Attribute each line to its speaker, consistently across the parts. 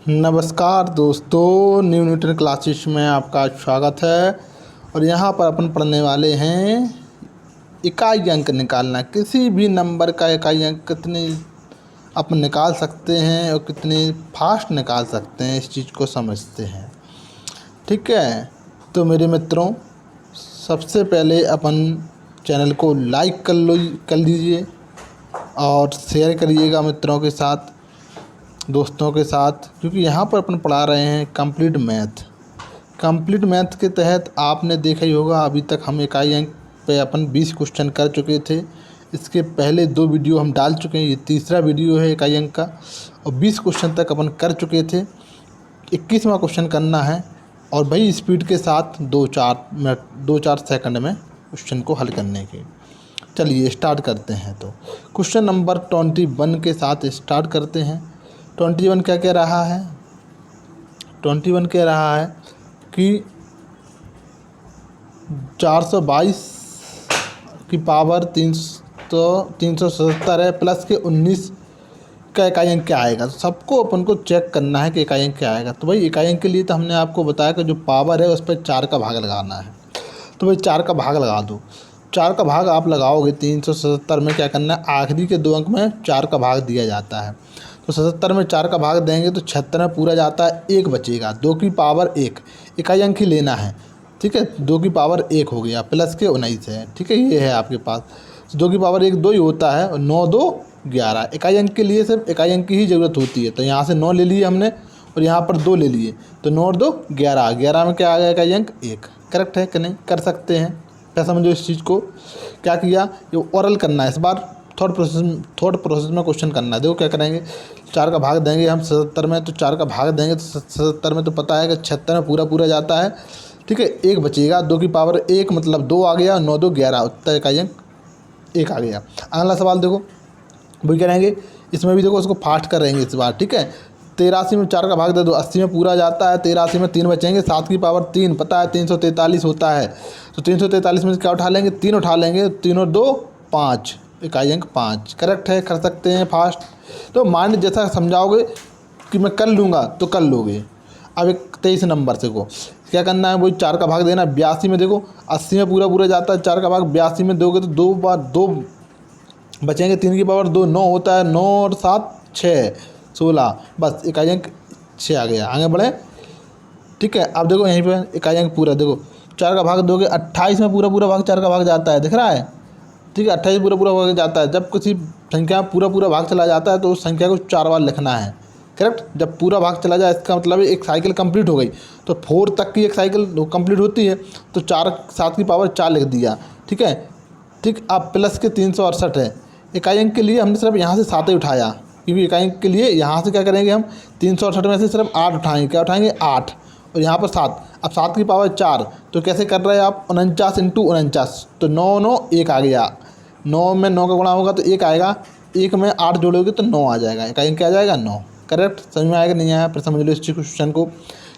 Speaker 1: नमस्कार दोस्तों, new Newton classes में आपका स्वागत है। और यहाँ पर अपन पढ़ने वाले हैं इकाई अंक निकालना। किसी भी नंबर का इकाई अंक कितने अपन निकाल सकते हैं और कितने फास्ट निकाल सकते हैं, इस चीज़ को समझते हैं। ठीक है, तो मेरे मित्रों, सबसे पहले अपन चैनल को लाइक कर लीजिए और शेयर करिएगा मित्रों के साथ, दोस्तों के साथ, क्योंकि यहाँ पर अपन पढ़ा रहे हैं कंप्लीट मैथ के तहत। आपने देखा ही होगा, अभी तक हम इकाई अंक पे अपन 20 क्वेश्चन कर चुके थे। इसके पहले 2 वीडियो हम डाल चुके हैं, ये तीसरा वीडियो है इकाई अंक का। और 20 क्वेश्चन तक अपन कर चुके थे। 21वां क्वेश्चन करना है और वही स्पीड के साथ 2-4 सेकंड में क्वेश्चन को हल करने के। चलिए स्टार्ट करते हैं। तो क्वेश्चन नंबर 21 के साथ स्टार्ट करते हैं। 21 क्या कह रहा है? 21 कह रहा है कि 422 की पावर 377 है, प्लस के 19 का इकाई अंक क्या आएगा। तो सबको अपन को चेक करना है कि इकाई अंक क्या आएगा। तो भाई इकाई अंक के लिए तो हमने आपको बताया कि जो पावर है उस पर 4 का भाग लगाना है। तो भाई 4 का भाग लगा दो। 4 का भाग आप लगाओगे 377 में, क्या करना है, आखिरी के 2 अंक में 4 का भाग दिया जाता है। तो 77 में 4 का भाग देंगे तो 76 में पूरा जाता है, 1 बचेगा। 2 की पावर 1 इकाई अंक ही लेना है। ठीक है, 2 की पावर 1 हो गया, प्लस के 19 है। ठीक है, ये है आपके पास। 2 की पावर 1 2 ही होता है, और 9 2 11। इकाई अंक के लिए सिर्फ इकाई अंक की ही ज़रूरत होती है। तो यहाँ से 9 ले लिए हमने और यहाँ पर 2 ले लिए, तो 9 और 2 11। 11 में क्या आ गया इकाई अंक? 1। करेक्ट है कि नहीं? कर सकते हैं। क्या समझो इस चीज़ को? क्या किया, ये ओरल करना है इस बार, थर्ड प्रोसेस में क्वेश्चन करना है। देखो क्या करेंगे, 4 का भाग देंगे हम 77 में, तो 4 का भाग देंगे तो 77 में तो पता है कि 76 में पूरा जाता है। ठीक है, 1 बचेगा। 2 की पावर 1 मतलब 2 आ गया, 9 2 11, उत्तर इकाई अंक 1 आ गया। अगला सवाल देखो, वही करेंगे। इसमें भी देखो, इसको फास्ट करेंगे इस बार। ठीक है, 83 में 4 का भाग दे दो, 80 में पूरा जाता है। 83 में 3 बचेंगे, 7 की पावर 3 पता है 343 होता है। तो 343 में क्या उठा लेंगे? 3 उठा लेंगे। 3 और 2 5, इकाई अंक 5। करेक्ट है, कर सकते हैं फास्ट। तो मान जैसा समझाओगे कि मैं कर लूँगा तो कर लोगे। अब एक 23 नंबर से को क्या करना है, वही 4 का भाग देना। 82 में देखो, 80 में पूरा जाता है, 4 का भाग 82 में दोगे तो 2 बार 2 बचेंगे। 3 की पावर 2 9 होता है, 9 और 7 6 16, बस इकाई अंक 6 आ गया। आगे बढ़े। ठीक है, अब देखो यहीं पे इकाई अंक पूरा देखो, 4 का भाग दोगे 28 में पूरा भाग 4 का भाग जाता है, दिख रहा है। ठीक है, 28 पूरा भाग जाता है। जब किसी संख्या में पूरा भाग चला जाता है तो उस संख्या को 4 बार लिखना है। करेक्ट, जब पूरा भाग चला जाए इसका मतलब एक साइकिल कंप्लीट हो गई। तो 4 तक की एक साइकिल कंप्लीट होती है, तो 4 7 की पावर 4 लिख दिया। ठीक है, ठीक। अब प्लस के 368 है। इकाई अंक के लिए हमने सिर्फ यहाँ से 7 ही उठाया, क्योंकि इकाई अंक के लिए यहाँ से क्या करेंगे हम, 368 में से सिर्फ 8 उठाएंगे। क्या उठाएंगे? 8, और यहाँ पर 7। अब 7 की पावर 4, तो कैसे कर रहे हैं आप? 49 इंटू 49, तो 9 9 1 आ गया। 9 में 9 का गुणा होगा तो 1 आएगा। 1 में 8 जोड़ोगे तो 9 आ जाएगा। इकाई अंक क्या आ जाएगा? 9। करेक्ट, समझ में आएगा? नहीं आया? फिर समझ लो इस क्वेश्चन को।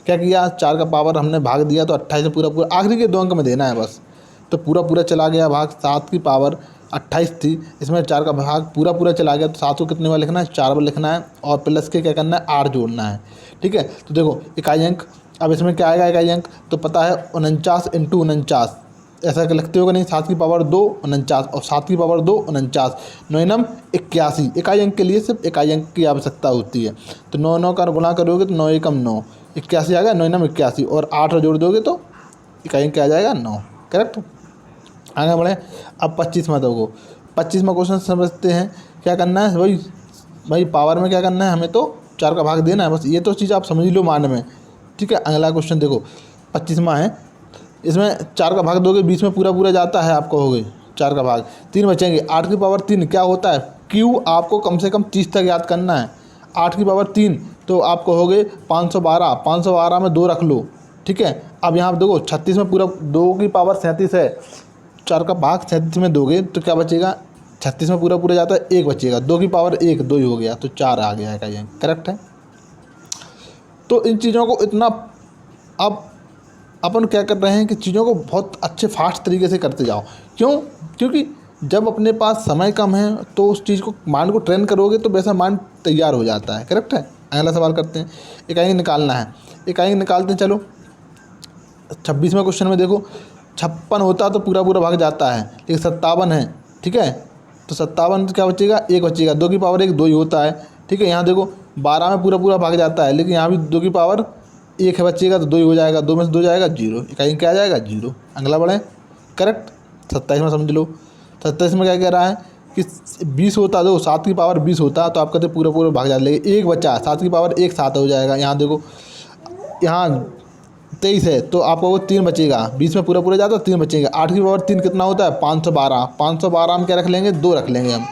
Speaker 1: क्या किया, 4 का पावर हमने भाग दिया, तो 28 में पूरा आखिरी के 2 अंक में देना है बस। तो पूरा चला गया भाग। 7 की पावर 28 थी, इसमें 4 का भाग पूरा चला गया, तो 7 को कितने बार लिखना है? 4 बार लिखना है। और प्लस के क्या करना है? 8 जोड़ना है। ठीक है, तो देखो इकाई अंक, अब इसमें क्या आएगा इकाई अंक? तो पता है 49 इंटू 49, ऐसा लिखते होगा नहीं। 7 की पावर 2 49, और 7 की पावर 2 49, 9 9 81। इकाई अंक के लिए सिर्फ इकाई अंक की आवश्यकता होती है। तो 9 9 का गुणा करोगे तो 9 एकम 9, 81 आ गया। 9 9 81, और 8 जोड़ दोगे तो इकाई अंक क्या आ जाएगा? 9। करेक्ट, आगे बढ़े। अब 25वां देखो, 25वां क्वेश्चन समझते हैं। क्या करना है भाई पावर में क्या करना है, हमें तो 4 का भाग देना है बस। ये तो चीज़ आप समझ लो मान में। ठीक है, अगला क्वेश्चन देखो, 25वां है। इसमें 4 का भाग दोगे, बीच में पूरा जाता है, आप कहोगे 4 का भाग 3 बचेंगे। 8 की पावर 3 क्या होता है? क्यू आपको कम से कम 30 तक याद करना है। 8 की पावर 3, तो आप कहोगे 512। 512 में 2 रख लो। ठीक है, अब यहाँ देखो 36 में पूरा 2 की पावर 37 है। 4 का भाग 37 में दोगे तो क्या बचेगा? 36 में पूरा जाता है, 1 बचेगा। 2 की पावर 1 2 ही हो गया, तो 4 आ गया है का। ये करेक्ट है। तो इन चीज़ों को इतना, अब अपन क्या कर रहे हैं कि चीज़ों को बहुत अच्छे फास्ट तरीके से करते जाओ। क्यों? क्योंकि जब अपने पास समय कम है तो उस चीज़ को, माइंड को ट्रेन करोगे तो वैसा माइंड तैयार हो जाता है। करेक्ट है। अगला सवाल करते हैं। इकाई अंक निकालना है, इकाई अंक निकालते हैं। चलो 26वें क्वेश्चन में देखो 56 होता तो पूरा पूरा भाग जाता है, लेकिन 57 है, ठीक है। तो 57 क्या बचेगा, 1 बचेगा, 2 की पावर 1 2 ही होता है, ठीक है। यहाँ देखो 12 में पूरा पूरा भाग जाता है, लेकिन यहाँ भी 2 की पावर 1 है बचेगा, तो 2 ही हो जाएगा, 2 में से 2 जाएगा 0, इकाई अंक क्या आ जाएगा 0। अगला बढ़े, करेक्ट। 27 में समझ लो, 27 में क्या कह रहा है कि 20 होता तो 7 की पावर 20 होता तो आप कहते पूरा पूरा भाग जाता, लेकिन 1 बचा, 7 की पावर 1 7 हो जाएगा। यहाँ देखो यहाँ 23 है तो आपको वो 3 बचेगा, 20 में पूरा पूरा जाता है 3 बचेगा। 8 की पावर 3 कितना होता है 512, 512 हम क्या रख लेंगे 2 रख लेंगे हम,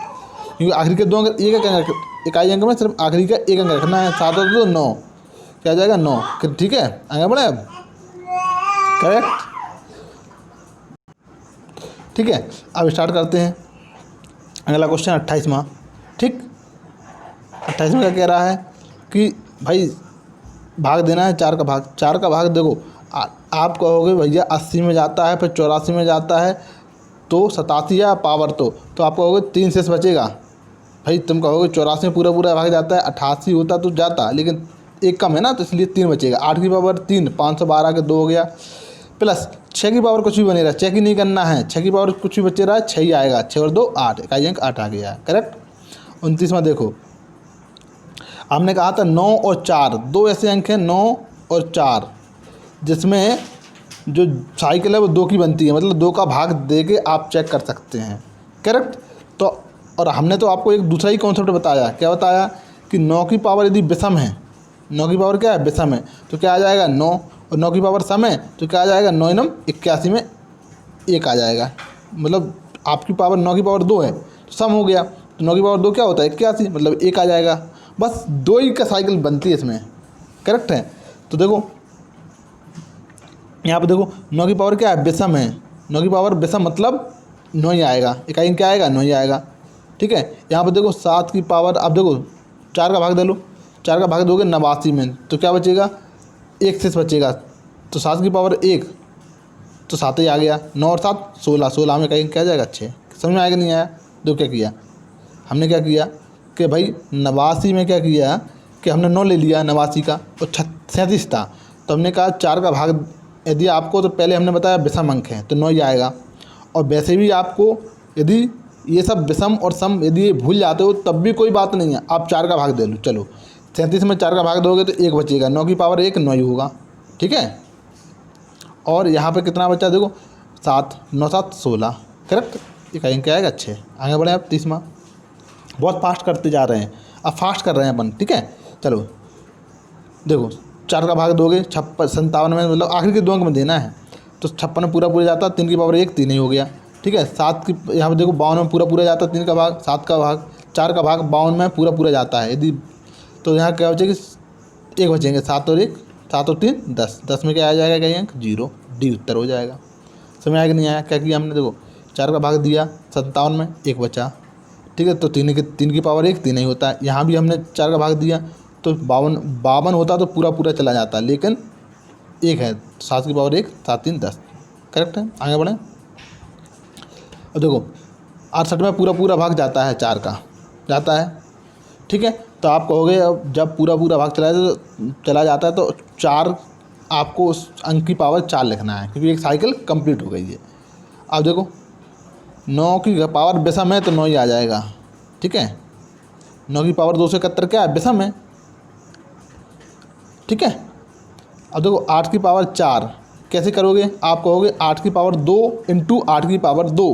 Speaker 1: क्योंकि आखिरी के 2 अंक एक अंक इकाई अंक में सिर्फ आखिरी का 1 अंक रखना है। 7 होता तो 9, क्या जाएगा 9, ठीक है। आगे बढ़े अब, करेक्ट, ठीक है। अब स्टार्ट करते हैं अगला क्वेश्चन 28वां, ठीक। 28 में क्या कह रहा है कि भाई भाग देना है 4 का भाग। 4 का भाग देखो आप कहोगे भैया 80 में जाता है, फिर 84 में जाता है, तो 87 या पावर तो आप कहोगे 3 शेष बचेगा। भाई तुम कहोगे 84 में पूरा पूरा भाग जाता है, 88 होता तो जाता, लेकिन 1 कम है ना, तो इसलिए 3 बचेगा। 8 की पावर 3 512 के 2 हो गया, प्लस 6 की पावर कुछ भी बने रहा, चेक ही नहीं करना है, 6 की पावर कुछ भी बचे रहा है, 6 ही आएगा, 6 और 2 8, इकाई अंक 8 आ गया, करेक्ट। 29वां देखो, हमने कहा था 9 और 4 दो ऐसे अंक हैं, 9 और 4, जिसमें जो साइकिल है वो 2 की बनती है, मतलब 2 का भाग दे के आप चेक कर सकते हैं, करेक्ट। तो और हमने तो आपको एक दूसरा ही कॉन्सेप्ट बताया, क्या बताया कि 9 की पावर यदि विषम है, 9 की पावर क्या है विषम है, तो क्या आ जाएगा 9, और 9 की पावर सम है तो क्या आ जाएगा 9 9 81 में 1 आ जाएगा, मतलब आपकी पावर 9 की पावर 2 है तो सम हो गया, तो 9 की पावर 2 क्या होता है 81, मतलब 1 आ जाएगा। बस 2 ही का साइकिल बनती है इसमें, करेक्ट है। तो देखो यहाँ पे देखो 9 की पावर क्या है विषम है, 9 की पावर विषम मतलब 9 ही आएगा, इकाई अंक क्या आएगा 9 ही आएगा, ठीक है। यहाँ पे देखो 7 की पावर, अब देखो 4 का भाग दे लो, 4 का भाग दोगे 89 में तो क्या बचेगा 1 शेष बचेगा, तो 7 की पावर 1 तो 7 ही आ गया, 9 और 7 16, 16 में कहीं क्या जाएगा 6, समझ में आएगा नहीं आया। तो क्या किया हमने, क्या किया कि भाई 89 में क्या किया कि हमने 9 ले लिया 89 का, और 37 था तो हमने कहा 4 का भाग यदि आपको, तो पहले हमने बताया विषम अंक है तो 9 ही आएगा, और वैसे भी आपको यदि ये सब विषम और सम यदि ये भूल जाते हो तब भी कोई बात नहीं है, आप 4 का भाग दे लो। चलो 37 में 4 का भाग दोगे तो 1 बचेगा, 9 की पावर 1 9 ही होगा, ठीक है। और यहाँ पे कितना बचा देखो 7 9 7 16, करेक्ट, इकाई अंक क्या आएगा 6। आगे बढ़े आप 30वां, बहुत फास्ट करते जा रहे हैं, अब फास्ट कर रहे हैं अपन, ठीक है। चलो देखो 4 का भाग दोगे 57 में, मतलब आखिर के 2 अंक में देना है, तो 56 में पूरा पूरा जाता, 3 की पावर 1 3 ही हो गया, ठीक है। 7 की यहाँ पे देखो 52 में पूरा पूरा जाता 3 का भाग, 7 का भाग 4 का भाग 52 में पूरा पूरा जाता है यदि, तो यहाँ क्या बचेगी 1 बचेंगे, 7 और 1 7 और 3 10, 10 में क्या आ जाएगा इकाई अंक 0, डी उत्तर हो जाएगा। समझ आएगा नहीं आया, क्या किया हमने देखो 4 का भाग दिया 57 में 1 बचा, ठीक है, तो 3 की पावर 1 3 ही होता है। यहाँ भी हमने 4 का भाग दिया तो 52 होता तो पूरा पूरा चला जाता, लेकिन 1 है, 7 की पावर 1 7 3 10, करेक्ट है। आगे बढ़ें, और देखो 68 में पूरा पूरा भाग जाता है 4 का जाता है, ठीक है। तो आप कहोगे अब जब पूरा पूरा भाग चला जाता है तो 4 आपको उस अंक की पावर 4 लिखना है, क्योंकि एक साइकिल कंप्लीट हो गई है। अब देखो 9 की पावर विषम है तो 9 ही आ जाएगा, ठीक है। 9 की पावर 271 क्या है विषम है, ठीक है। अब देखो 8 की पावर 4 कैसे करोगे, आप कहोगे 8 की पावर 2 इंटू 8 की पावर 2,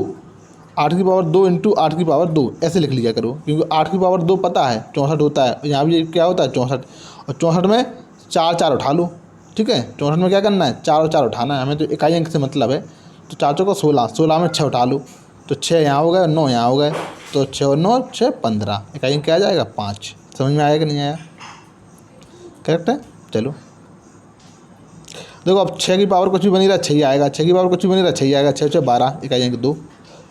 Speaker 1: 8 की पावर 2 इंटू 8 की पावर 2 ऐसे लिख लिया करो, क्योंकि 8 की पावर 2 पता है 64 होता है, यहाँ भी क्या होता है 64, और 64 में 4 4 उठा लो, ठीक है। 64 में क्या करना है 4 और 4 उठाना है, हमें तो इकाई अंक से मतलब है, तो 4 चौको 16, 16 में 6 उठा लो, तो 6 यहाँ हो गए 9 यहाँ हो गए, तो 6 और 9 6 15, इकाई अंक क्या आ जाएगा 5। समझ में आएगा नहीं आया, करेक्ट है। चलो देखो अब 6 की पावर कुछ भी बनी रहा 6 ही आएगा, 6 की पावर कुछ भी बनी रहा 6 ही आएगा, 6 6 12, इकाई अंक 2।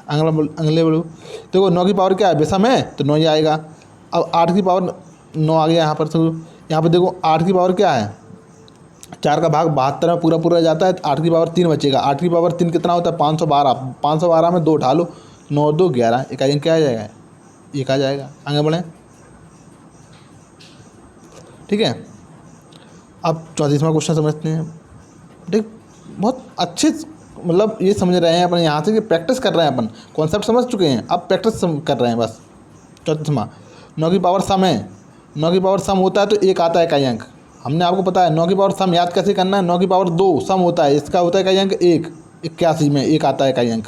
Speaker 1: अगले बोलो देखो 9 की पावर क्या है विषम है तो 9 ही आएगा। अब 8 की पावर 9 आ गया यहाँ पर, तो यहाँ पर देखो 8 की पावर क्या है 4 का भाग 72 में पूरा पूरा जाता है, 8 की पावर 3 बचेगा, 8 की पावर 3 कितना होता है 512, 512 में 2 उठा लो, 9 और 2 11, इकाई अंक क्या आ जाएगा 1 आ जाएगा। आगे बढ़ें, ठीक है। अब 34वां क्वेश्चन समझते हैं। ठीक, बहुत अच्छे मतलब ये समझ रहे हैं अपन यहाँ से कि प्रैक्टिस कर रहे हैं, अपन कॉन्सेप्ट समझ चुके हैं, अब प्रैक्टिस कर रहे हैं बस। 34वां, 9 की पावर सम है। 9 की पावर सम होता है तो एक आता है इकाई अंक। हमने आपको पता है 9 की पावर सम याद कैसे करना है। 9 की पावर 2 सम होता है, इसका होता है इकाई अंक 1, 81 में 1 आता है इकाई अंक।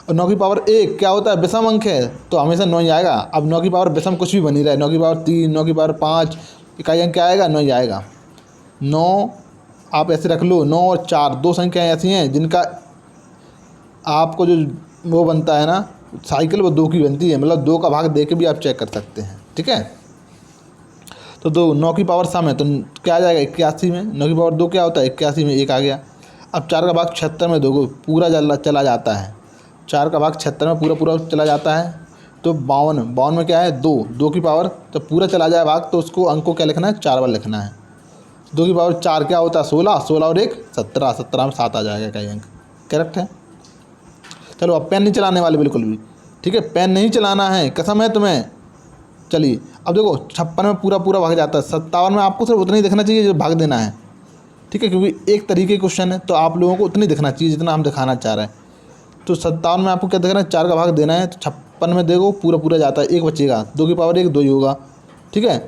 Speaker 1: और 9 की पावर 1 क्या होता है, विषम अंक है तो हमेशा 9 ही आएगा। अब 9 की पावर विषम कुछ भी बनी रहे, 9 की पावर 3, 9 की पावर 5, इकाई अंक क्या आएगा, 9 ही आएगा। 9 आप ऐसे रख लो, 9 और 4 दो संख्याएँ ऐसी हैं जिनका आपको जो वो बनता है ना साइकिल, वो 2 की बनती है, मतलब 2 का भाग दे के भी आप चेक कर सकते हैं। ठीक है, तो 9 की पावर सम है तो क्या आ जाएगा 81 में। 9 की पावर 2 क्या होता है, 81 में 1 आ गया। अब 4 का भाग 76 में 2 को पूरा चला जाता है। 4 का भाग 76 में पूरा चला जाता है तो 52 में क्या है 2 की पावर, तो पूरा चला जाए भाग तो उसको अंक को क्या लिखना है, 4 बार लिखना है। 2 की पावर 4 क्या होता है 16 और 1 17 में 7 आ जाएगा कई अंक। करेक्ट है। चलो अब पेन नहीं चलाने वाले बिल्कुल भी, ठीक है, पेन नहीं चलाना है, कसम है तुम्हें। चलिए अब देखो 56 में पूरा भाग जाता है। 57 में आपको सिर्फ उतना ही दिखना चाहिए जो भाग देना है, ठीक है, क्योंकि एक तरीके क्वेश्चन है तो आप लोगों को उतनी दिखना चाहिए जितना हम दिखाना चाह रहे हैं। तो 57 में आपको क्या देखना है, 4 का भाग देना है। तो 56 में देखो पूरा जाता है, 1 बचेगा। 2 की पावर 1 2 ही होगा, ठीक है,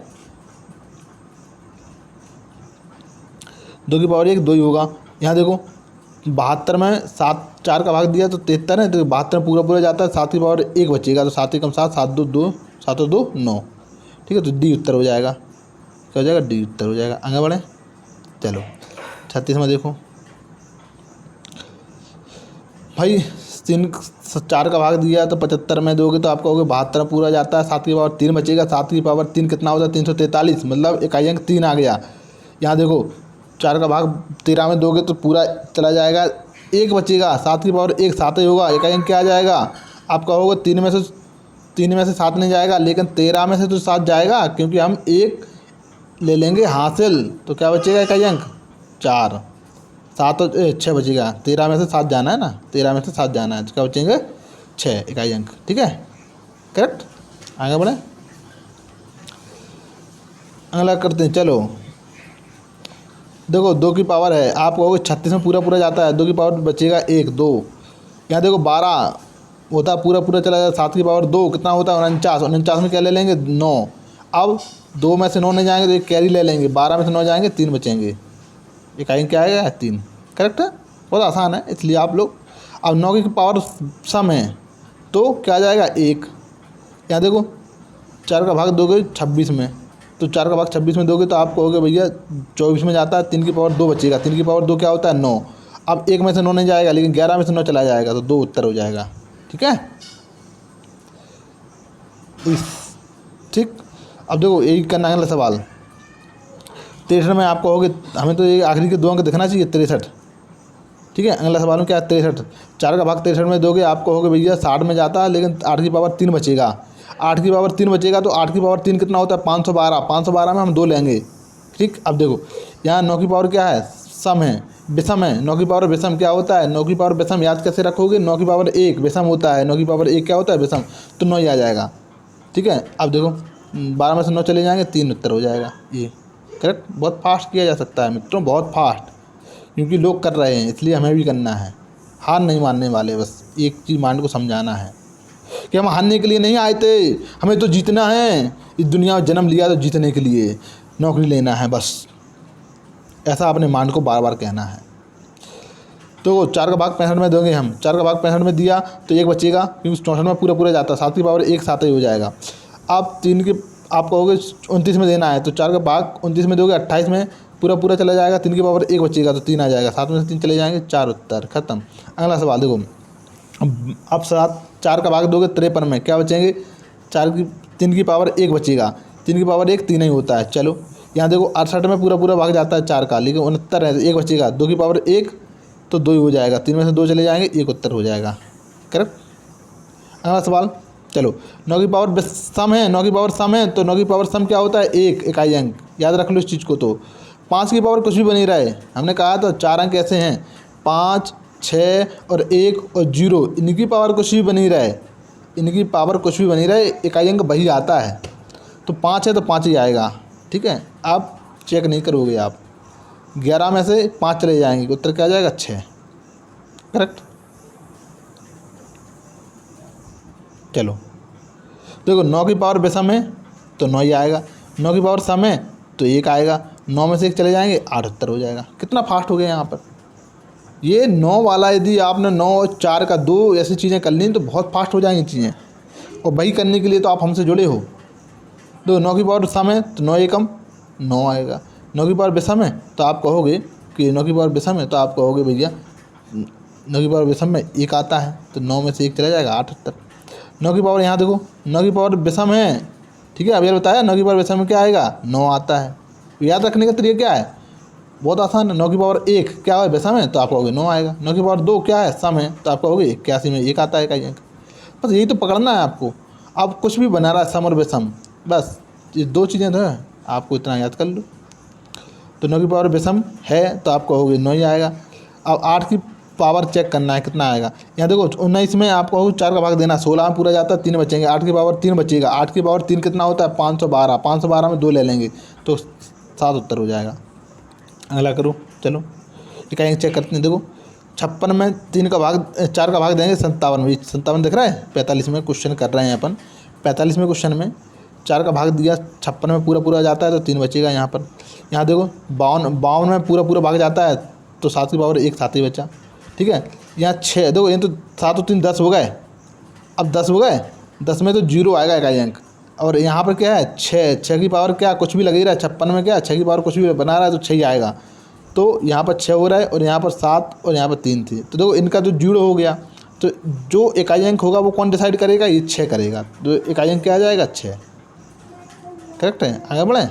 Speaker 1: 2 की पावर 1 2 ही होगा। यहाँ देखो 72 में 4 का भाग दिया तो 73 है, तो 72 में पूरा जाता है। 7 की पावर 1 बचेगा तो 7 कम 7 7 2 2 7 और 2 9, ठीक है, तो डी उत्तर हो जाएगा। क्या हो जाएगा, डी उत्तर हो जाएगा। आगे बढ़े, चलो 36 में देखो भाई 4 का भाग दिया तो 75 में दोगे तो आपका होगा 72 पूरा जाता है। 7 की पावर 3 बचेगा। 7 की पावर 3 कितना होता है, 343, मतलब इकाई अंक 3 आ गया। यहाँ देखो 4 का भाग 13 में दोगे तो पूरा चला जाएगा, 1 बचेगा। 7 की पावर 1 7 ही होगा, इकाई अंक क्या आ जाएगा आपका होगा 3 में से 7 नहीं जाएगा, लेकिन 13 में से तो 7 जाएगा क्योंकि हम 1 ले लेंगे हासिल, तो क्या बचेगा इकाई अंक 4। 7 और 6 बचेगा। 13 में से 7 जाना है ना, 13 में से 7 जाना है तो क्या बचेंगे 6 इकाई अंक, ठीक है, करेक्ट। आगे बढ़े, अगला करते हैं। चलो देखो 2 की पावर है, आप कहोगे 36 में पूरा जाता है, 2 की पावर बचेगा 1 2। यहाँ देखो 12 होता है पूरा चला जाता है। 7 की पावर 2 कितना होता है 49 में क्या ले लेंगे 9। अब 2 में से 9 नहीं जाएंगे तो एक कैरी ले लेंगे। 12 में से 9 जाएंगे 3 बचेंगे, इकाई क्या आएगा 3, करेक्ट है। बहुत आसान है, इसलिए आप लोग। अब 9 की पावर सम है तो क्या आ जाएगा 1। यहाँ देखो 4 का भाग दोगे 26 में, तो 4 का भाग 26 में दोगे तो आप कहोगे भैया 24 में जाता है। 3 की पावर 2 बचेगा। 3 की पावर 2 क्या होता है 9। अब 1 में से 9 नहीं जाएगा, लेकिन 11 में से 9 चला जाएगा तो 2 उत्तर हो जाएगा, ठीक है। ठीक, अब देखो यही करना है अगला सवाल। 63 में आप कहोगे हमें तो ये आखिरी के 2 अंक दिखना चाहिए 63, ठीक है। अगला सवाल में क्या है 63, 4 का भाग 63 में दोगे आप कहोगे भैया 60 में जाता है, लेकिन 8 की पावर 3 बचेगा। 8 की पावर 3 बचेगा तो 8 की पावर 3 कितना होता है 512। 512 में हम 2 लेंगे, ठीक। अब देखो यहाँ 9 की पावर क्या है सम है, विषम है। 9 की पावर विषम क्या होता है, 9 की पावर विषम याद कैसे रखोगे, 9 की पावर 1 विषम होता है, 9 की पावर 1 क्या होता है विषम, तो 9 ही आ जाएगा, ठीक है। अब देखो 12 में से 9 चले जाएंगे 3 उत्तर हो जाएगा ये, करेक्ट। बहुत फास्ट किया जा सकता है मित्रों, बहुत फास्ट, क्योंकि लोग कर रहे हैं इसलिए हमें भी करना है। हार नहीं मानने वाले, बस एक चीज़ माइंड को समझाना है कि हम हारने के लिए नहीं आए थे, हमें तो जीतना है। इस दुनिया में जन्म लिया तो जीतने के लिए, नौकरी लेना है बस, ऐसा अपने माइंड को बार बार कहना है। तो 4 का भाग 65 में देंगे हम। 4 का भाग 65 में दिया तो 1 बचेगा, क्योंकि 64 में पूरा जाता है। 7 की पावर 1 7 ही हो जाएगा। अब 3 की आप कहोगे 29 में देना है, तो 4 का भाग 29 में दोगे 28 में पूरा चला जाएगा। 3 की पावर 1 बचेगा तो 3 आ जाएगा। 7 में से 3 चले जाएंगे, 4 उत्तर, खत्म। अगला सवाल देखो, अब 4 का भाग दोगे 53 में क्या बचेंगे 3 की पावर 1 बचेगा। 3 की पावर 1 3 ही होता है। चलो यहाँ देखो 68 में पूरा भाग जाता है 4 का, लेकिन 69 है तो 1 बचेगा। 2 की पावर 1 तो 2 ही हो जाएगा। 3 में से 2 चले जाएंगे, 1 उत्तर हो जाएगा, करेक्ट। अगला सवाल, चलो 9 की पावर सम है। 9 की पावर सम है तो 9 की पावर सम क्या होता है 1 इकाई अंक, याद रख लो इस चीज़ को। तो 5 की पावर कुछ भी बनी रहे, हमने कहा था 4 अंक ऐसे हैं 5 6 और 1 और 0, इनकी पावर कुछ भी बनी रहे, इनकी पावर कुछ भी बनी रहे, इकाई अंक वही आता है। तो 5 है तो 5 ही आएगा, ठीक है, आप चेक नहीं करोगे। आप 11 में से 5 चले जाएंगे, उत्तर क्या आ जाएगा 6। करेक्ट। चलो देखो 9 की पावर विषम है तो 9 ही आएगा, 9 की पावर सम है तो 1 आएगा, 9 में से 1 चले जाएंगे 8 उत्तर हो जाएगा। कितना फास्ट हो गया यहाँ पर। ये 9 वाला यदि आपने 9 और 4 का 2 ऐसी चीज़ें कर ली तो बहुत फास्ट हो जाएंगी चीज़ें, और वही करने के लिए तो आप हमसे जुड़े हो। तो 9 की पावर सम है तो 9 एकम 9 आएगा, 9 की पावर विषम है तो आप कहोगे कि 9 की पावर विषम है तो आप कहोगे भैया 9 की पावर विषम में 1 आता है तो 9 में से 1 चला जाएगा 8 उत्तर। 9 की पावर यहाँ देखो 9 की पावर विषम है, ठीक है, अब ये बताया 9 की पावर विषम में क्या आएगा 9 आता है। याद रखने का तरीका क्या है, बहुत आसान है। 9 की पावर 1 क्या है विषम है तो आप कहोगे 9 आएगा, 9 की पावर 2 क्या है सम है तो आप कहोगे 81 में 1 आता है इकाई अंक। बस यही तो पकड़ना है आपको। आप कुछ भी बना रहा है सम और विषम, बस ये 2 चीज़ें तो है, आपको इतना याद कर लो। तो 9 की पावर विषम है तो आप कहोगे 9 ही आएगा। अब 8 की पावर चेक करना है कितना आएगा। यहाँ देखो 19 में आप कहोगे 4 का भाग देना, 16 में पूरा जाता है 3 बचेंगे, 8 की पावर 3 बचेगा, 8 की पावर 3 कितना होता है 512, 512 में 2 ले लेंगे तो 7 उत्तर हो जाएगा। अगला करो, चलो इकाई चेक करते हैं। देखो 56 में 4 का भाग देंगे 57 में, 57 दिख रहा है 45 में क्वेश्चन कर रहे हैं अपन। 45 में क्वेश्चन में 4 का भाग दिया, 56 में पूरा पूरा जाता है तो 3 बचेगा यहाँ पर। यहाँ देखो 52 में पूरा पूरा भाग जाता है तो 7 की पावर 1 7 ही बचा, ठीक है। यहाँ 6 देखो, ये तो 7 और 3 10 हो गए, अब 10 हो गए, 10 में तो 0 आएगा इकाई अंक। और यहाँ पर क्या है 6 की पावर क्या कुछ भी लग ही रहा है, 56 में क्या 6 की पावर कुछ भी बना रहा है तो 6 ही आएगा। तो यहाँ पर 6 हो रहा है और यहाँ पर 7 और यहाँ पर 3 थी, तो देखो इनका जो 0 हो गया, तो जो इकाई अंक होगा वो कौन डिसाइड करेगा, ये 6 करेगा। तो इकाई अंक क्या आ जाएगा 6। करेक्ट है, आगे बढ़े।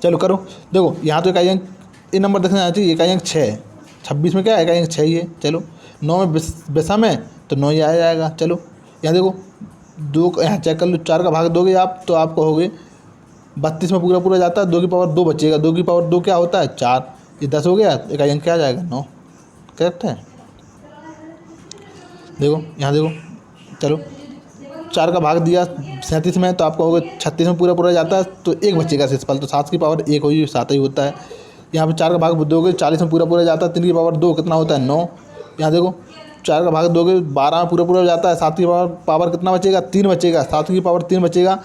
Speaker 1: चलो करो, देखो यहाँ तो इकाई अंक ये नंबर देखना चाहिए, इकाई अंक 6, 26 में क्या है इकाई अंक 6 ही है। चलो 9 में विषम है तो 9 ही आ जाएगा। चलो यहाँ देखो 2 यहाँ चेक कर लो, 4 का भाग दोगे आप तो आप कहोगे 32 में पूरा पूरा जाता है, 2 की पावर 2 बचेगा, 2 की पावर 2 क्या होता है 4, ये 10 हो गया, इकाई अंक क्या आ जाएगा 9। करेक्ट है। देखो यहाँ देखो, चलो 4 का भाग दिया 37 में तो आप कहोगे 36 में पूरा पूरा जाता है तो 1 बचेगा शेषफल, तो 7 की पावर 1 हुई 7 ही होता है। यहाँ पे 4 का भाग दोगे 40 में पूरा पूरा जाता है, 3 की पावर 2 कितना होता है 9। यहाँ देखो 4 का भाग दोगे 12 में पूरा पूरा जाता है, 7 की पावर कितना बचेगा 3 बचेगा, 7 की पावर 3 बचेगा,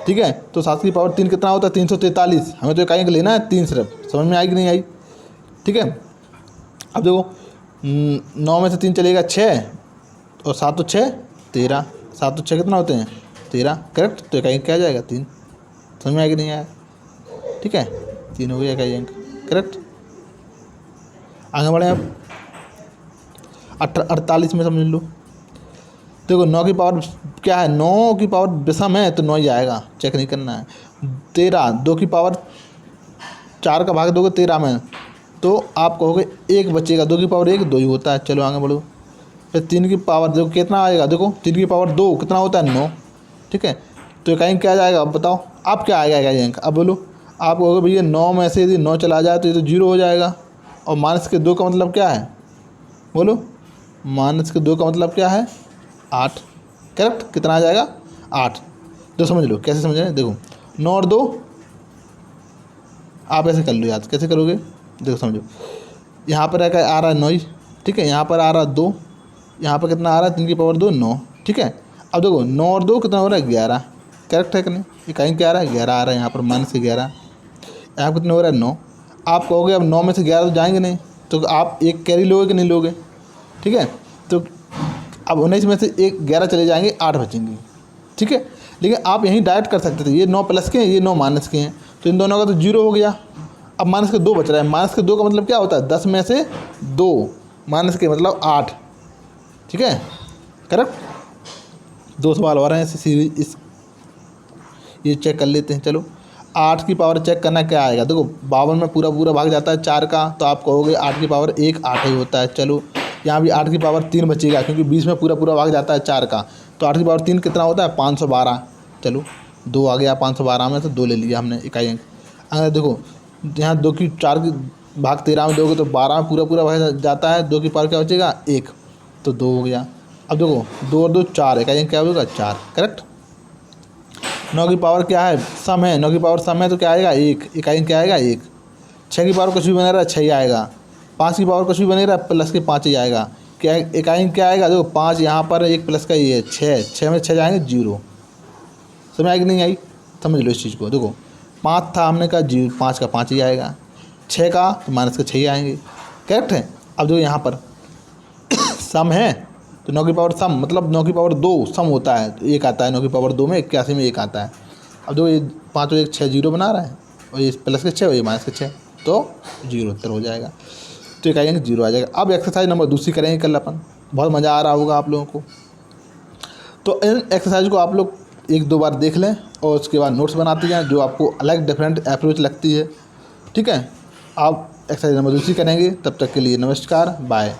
Speaker 1: ठीक है। तो 7 की पावर 3 कितना होता है 343। हमें तो इकाई अंक लेना है 3 सिर्फ, समझ में आई कि नहीं आई, ठीक है। अब देखो 9 में से 3 चलेगा 6 और 7 तो 6 13, 7 तो 6 कितना होते हैं 13। करेक्ट, तो इकाई अंक क्या आ जाएगा 3। समझ में आया कि नहीं आया, ठीक है, 3 हो गया इकाई अंक। करेक्ट, आगे बढ़े आप 48 में समझ लो। देखो 9 की पावर क्या है, 9 की पावर विषम है तो 9 ही आएगा, चेक नहीं करना है। 13, 2 की पावर 4 का भाग दोगे 13 में तो आप कहोगे 1 बचेगा, 2 की पावर 1 2 ही होता है। चलो आगे बढ़ो। फिर 3 की पावर देखो कितना आएगा, देखो 3 की पावर 2 कितना होता है 9, ठीक है। तो इकाई अंक क्या आ जाएगा, अब बताओ आप क्या आएगा इकाई अंक। अब बोलो, आप कहोगे भैया 9 में से यदि 9 चला जाए तो ये तो 0 हो जाएगा, और माइनस के 2 का मतलब क्या है, बोलो माइनस के 2 का मतलब क्या है 8। करेक्ट, कितना आ जाएगा 8। तो समझ लो कैसे समझ रहे हैं, देखो 9 और 2 आप ऐसे कर लो याद, कैसे करोगे देखो समझो। यहाँ पर आ रहा है 9, ठीक है, यहाँ पर आ रहा है 2, यहाँ पर कितना आ रहा है 3 की पावर 2 9, ठीक है। अब देखो 9 और 2 कितना हो रहा है 11। करेक्ट है कि नहीं, इकाई क्या आ रहा है 11 आ रहा है, यहाँ पर माइनस के 11, यहाँ कितना हो रहा है 9। आप कहोगे अब 9 में से 11 तो जाएंगे नहीं, तो आप एक कैरी लोगे कि नहीं लोगे, ठीक है। तो अब 19 में से 11 चले जाएंगे 8 बचेंगे, ठीक है। लेकिन आप यहीं डायरेक्ट कर सकते थे, ये 9 प्लस के हैं ये 9 माइनस के हैं, तो इन दोनों का तो 0 हो गया। अब माइनस के 2 बच रहा है, माइनस के 2 का मतलब क्या होता है 10 में से 2 माइनस के मतलब 8, ठीक है। करेक्ट, 2 सवाल हो रहे हैं सीरीज इस, ये चेक कर लेते हैं। चलो 8 की पावर चेक करना क्या आएगा, देखो 52 में पूरा पूरा भाग जाता है 4 का तो आप कहोगे 8 की पावर 1 8 ही होता है। चलो यहाँ भी 8 की पावर 3 बचेगा क्योंकि 20 में पूरा पूरा भाग जाता है 4 का, तो 8 की पावर 3 कितना होता है 512। चलो 2 आ गया, 512 में से 2 ले लिया हमने इकाई अंक। अगर देखो यहाँ 2 की 4 की भाग 13 में दोगे तो 12 में पूरा पूरा भाग जाता है, 2 की पावर क्या बचेगा 1, तो 2 हो गया। अब देखो 2 और 2 4, इकाई अंक क्या होगा 4। करेक्ट, 9 की पावर क्या है, सम है, 9 की पावर सम है तो क्या आएगा 1, इकाई क्या आएगा 1। 6 की पावर कुछ भी बने रहा 6 ही आएगा। 5 की पावर कुछ भी बने रहा प्लस के 5 ही आएगा। क्या इकाई क्या आएगा, देखो 5 यहाँ पर, एक प्लस का ये है 6, 6 में 6 जाएंगे 0। समझ आई कि नहीं आई, समझ लो इस चीज़ को। देखो 5 था, हमने कहा 0, 5 का 5 ही आएगा, 6 का तो माइनस के 6 ही आएंगे। करेक्ट है। अब देखो यहाँ पर सम है तो 9 की पावर सम मतलब 9 की पावर 2 सम होता है तो 1 आता है। 9 की पावर 2 में 81 में 1 आता है। अब देखो ये 5 और 1 6 0 बना रहा है, और ये प्लस के 6 और ये माइनस के 6 तो 0 उत्तर हो जाएगा। तो इकाई अंक 0 आ जाएगा। अब एक्सरसाइज नंबर दूसरी करेंगे कल अपन, बहुत मज़ा आ रहा होगा आप लोगों को। तो इन एक्सरसाइज को आप लोग 1-2 बार देख लें और उसके बाद नोट्स बनाते जाएँ जो आपको अलग डिफरेंट अप्रोच लगती है। ठीक है, आप एक्सरसाइज नंबर दूसरी करेंगे। तब तक के लिए नमस्कार, बाय।